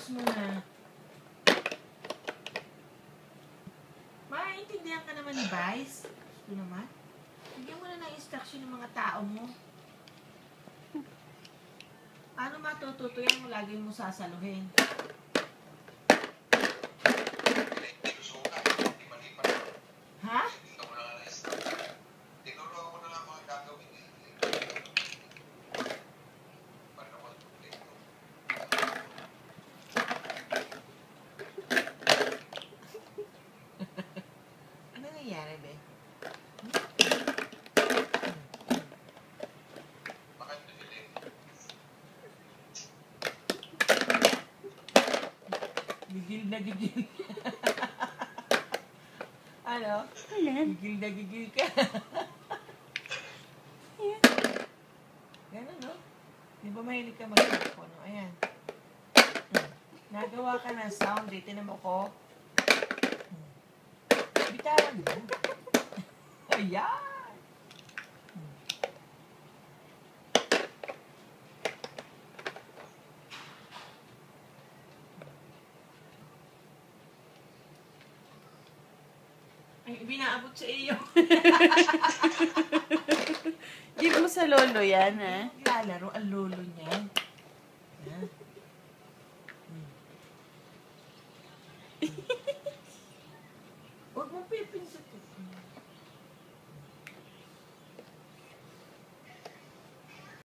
Relax muna. Maintindihan ka naman ni Vice. Gusto naman. Bigyan mo na ng instruction ng mga tao mo. Paano matututo yan kung lagi mo sasaluhin? Ha? Ano nangyayari, be? Gigil na gigil. Ano? Gigil na gigil ka. Ganun, no? Di ba mahilig ka mag-telepono? Ayan. Nagawa ka ng sound. Tinan mo ko. Bitawan mo. Ayan. Ay, binaabot sa iyo. Give mo sa lolo yan, ha? Lalaro ang lolo niya.